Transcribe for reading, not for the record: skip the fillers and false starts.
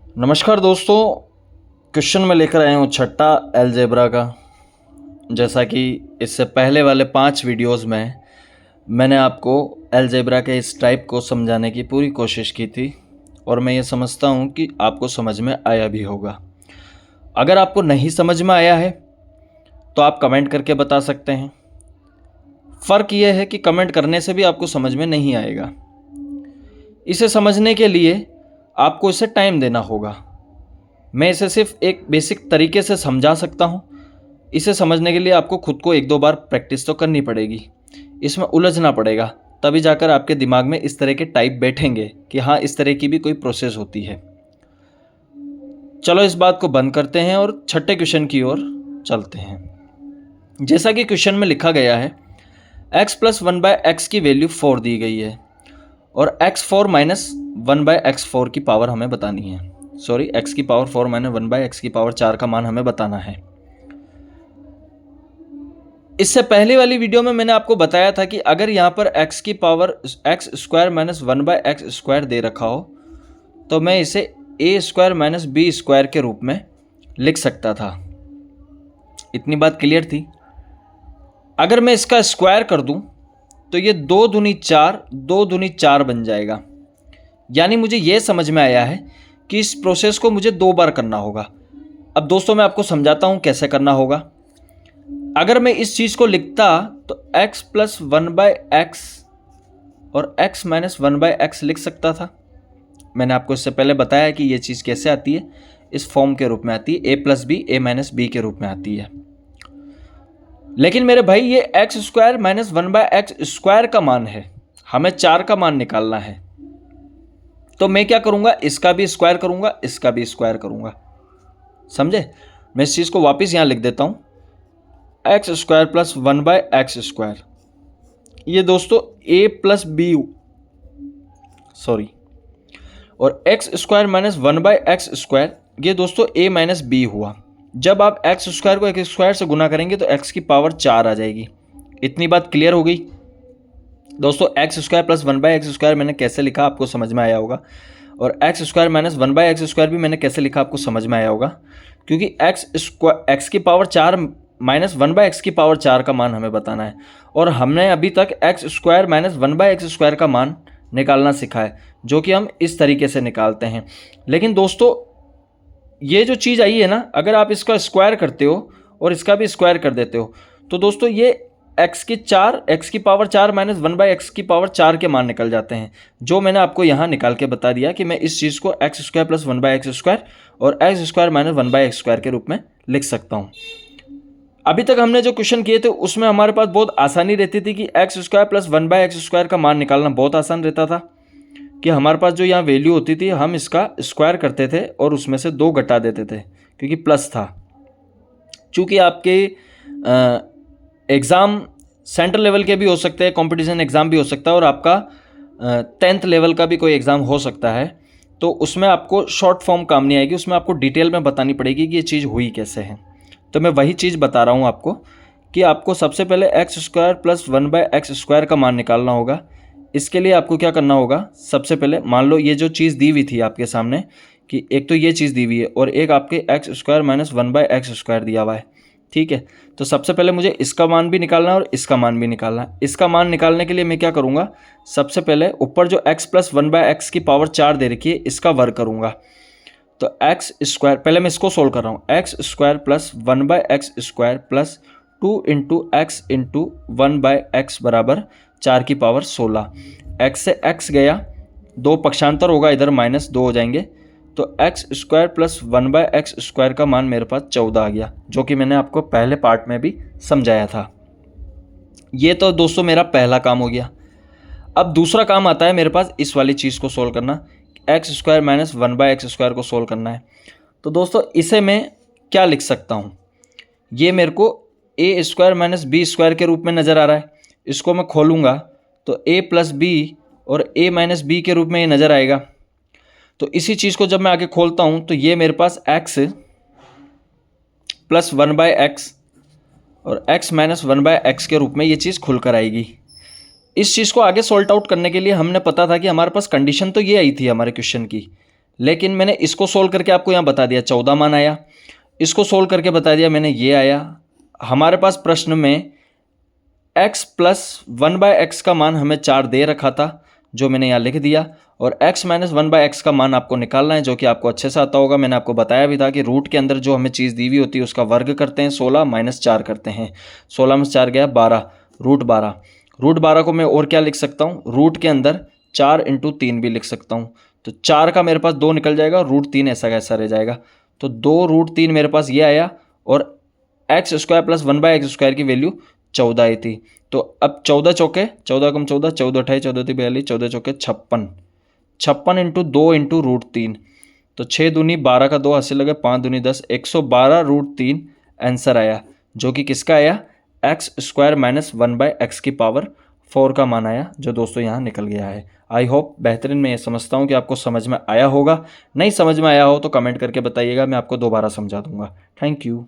नमस्कार दोस्तों, क्वेश्चन में लेकर आया हूँ छठा अलजेब्रा का। जैसा कि इससे पहले वाले 5 वीडियोस में मैंने आपको अलजेब्रा के इस टाइप को समझाने की पूरी कोशिश की थी और मैं ये समझता हूँ कि आपको समझ में आया भी होगा। अगर आपको नहीं समझ में आया है तो आप कमेंट करके बता सकते हैं। फ़र्क ये है कि कमेंट करने से भी आपको समझ में नहीं आएगा। इसे समझने के लिए आपको इसे टाइम देना होगा। मैं इसे सिर्फ एक बेसिक तरीके से समझा सकता हूँ। इसे समझने के लिए आपको खुद को 1-2 बार प्रैक्टिस तो करनी पड़ेगी, इसमें उलझना पड़ेगा, तभी जाकर आपके दिमाग में इस तरह के टाइप बैठेंगे कि हाँ, इस तरह की भी कोई प्रोसेस होती है। चलो इस बात को बंद करते हैं और छठे क्वेश्चन की ओर चलते हैं। जैसा कि क्वेश्चन में लिखा गया है, x + 1/x की वैल्यू 4 दी गई है और x4 - 1/x4 की पावर हमें बतानी है। सॉरी, x की पावर 4 - 1/x की पावर 4 का मान हमें बताना है। इससे पहले वाली वीडियो में मैंने आपको बताया था कि अगर यहाँ पर x की पावर x² - 1/x² दे रखा हो तो मैं इसे a² - b² के रूप में लिख सकता था। इतनी बात क्लियर थी। अगर मैं इसका स्क्वायर कर दूं तो ये 2 दूनी 4, 2 दूनी 4 बन जाएगा। यानी मुझे ये समझ में आया है कि इस प्रोसेस को मुझे 2 बार करना होगा। अब दोस्तों मैं आपको समझाता हूँ कैसे करना होगा। अगर मैं इस चीज़ को लिखता तो x + 1/x और x - 1/x लिख सकता था। मैंने आपको इससे पहले बताया कि ये चीज़ कैसे आती है, इस फॉर्म के रूप में आती है, a + b a - b के रूप में आती है। लेकिन मेरे भाई ये x² - 1/x² का मान है, हमें 4 का मान निकालना है। तो मैं क्या करूँगा, इसका भी स्क्वायर करूँगा, इसका भी स्क्वायर करूँगा। समझे? मैं इस चीज़ को वापस यहाँ लिख देता हूँ, x² + 1/x²। ये दोस्तों a + b और x² - 1/x², ये दोस्तों a - b हुआ। जब आप x² को x² से गुना करेंगे तो x की पावर 4 आ जाएगी। इतनी बात क्लियर हो गई दोस्तों। x² + 1/x² मैंने कैसे लिखा आपको समझ में आया होगा, और x² - 1/x² भी मैंने कैसे लिखा आपको समझ में आया होगा, क्योंकि x की पावर 4 - 1/x की पावर 4 का मान हमें बताना है और हमने अभी तक x² - 1/x² का मान निकालना सीखा है, जो कि हम इस तरीके से निकालते हैं। लेकिन दोस्तों ये जो चीज़ आई है ना, अगर आप इसका स्क्वायर करते हो और इसका भी स्क्वायर कर देते हो तो दोस्तों ये x की पावर 4 - 1/x की पावर 4 के मान निकल जाते हैं, जो मैंने आपको यहाँ निकाल के बता दिया कि मैं इस चीज़ को x² + 1/x² और x² - 1/x² के रूप में लिख सकता हूँ। अभी तक हमने जो क्वेश्चन किए थे उसमें हमारे पास बहुत आसानी रहती थी कि x² + 1/x² का मान निकालना बहुत आसान रहता था कि हमारे पास जो यहाँ वैल्यू होती थी हम इसका स्क्वायर करते थे और उसमें से 2 घटा देते थे, क्योंकि प्लस था। चूँकि आपके एग्ज़ाम सेंट्रल लेवल के भी हो सकते हैं, कंपटीशन एग्ज़ाम भी हो सकता है और आपका 10th लेवल का भी कोई एग्ज़ाम हो सकता है, तो उसमें आपको शॉर्ट फॉर्म काम नहीं आएगी, उसमें आपको डिटेल में बतानी पड़ेगी कि ये चीज़ हुई कैसे है। तो मैं वही चीज़ बता रहा हूँ आपको कि आपको सबसे पहले x² + 1/x² का मान निकालना होगा। इसके लिए आपको क्या करना होगा, सबसे पहले मान लो ये जो चीज़ दी हुई थी आपके सामने कि एक तो ये चीज़ दी हुई है और एक आपके x² - 1/x² दिया हुआ है, ठीक है। तो सबसे पहले मुझे इसका मान भी निकालना है और इसका मान भी निकालना है। इसका मान निकालने के लिए मैं क्या करूँगा, सबसे पहले ऊपर जो x + 1/x की पावर 4 दे रखी है इसका वर्ग करूँगा। तो x², पहले मैं इसको सोल्व कर रहा हूँ, x² + 1/x² plus 2 × x × 1/x बराबर 4 की पावर 16। x से x गया, 2 पक्षांतर होगा, इधर -2 हो जाएंगे, तो x² + 1/x² का मान मेरे पास 14 आ गया, जो कि मैंने आपको पहले पार्ट में भी समझाया था। ये तो दोस्तों मेरा पहला काम हो गया। अब दूसरा काम आता है मेरे पास इस वाली चीज़ को सोल्व करना, x² - 1/x² को सोल्व करना है। तो दोस्तों इसे मैं क्या लिख सकता हूँ, ये मेरे को a² - b² के रूप में नज़र आ रहा है। इसको मैं खोलूँगा तो a + b और a - b के रूप में ये नज़र आएगा। तो इसी चीज़ को जब मैं आगे खोलता हूँ तो ये मेरे पास x + 1/x और x - 1/x के रूप में ये चीज़ खुल कर आएगी। इस चीज़ को आगे सॉल्ट आउट करने के लिए हमने पता था कि हमारे पास कंडीशन तो ये आई थी हमारे क्वेश्चन की, लेकिन मैंने इसको सोल्व करके आपको यहाँ बता दिया 14 मान आया, इसको सोल्व करके बता दिया मैंने ये आया। हमारे पास प्रश्न में x प्लस 1/x का मान हमें 4 दे रखा था, जो मैंने यहाँ लिख दिया, और x माइनस 1/x का मान आपको निकालना है, जो कि आपको अच्छे से आता होगा। मैंने आपको बताया भी था कि रूट के अंदर जो हमें चीज़ दी हुई होती है उसका वर्ग करते हैं, 16 माइनस 4 करते हैं, 16 में 4 गया 12, रूट 12। रूट 12 को मैं और क्या लिख सकता हूँ, रूट के अंदर 4 इंटू 3 भी लिख सकता हूँ। तो 4 का मेरे पास 2 निकल जाएगा और रूट 3 ऐसा कैसा रह जाएगा। तो 2 रूट 3 मेरे पास ये आया, और x square plus 1/x square की वैल्यू 14 आई थी। तो अब 14 चौके 14 कम 14, 14 अठाई 14 ती 42, 14 चौके 56, 56 इंटू 2 इंटू रूट 3, तो 6 दूनी 12 का 2 हासिल लगे, 5 दूनी 10, 112 रूट 3 आंसर आया, जो कि किसका आया, एक्स स्क्वायर माइनस 1/x की पावर 4 का मान आया, जो दोस्तों यहाँ निकल गया है। आई होप बेहतरीन, मैं ये समझता हूँ कि आपको समझ में आया होगा। नहीं समझ में आया हो तो कमेंट करके बताइएगा, मैं आपको दोबारा समझा दूंगा। Thank you.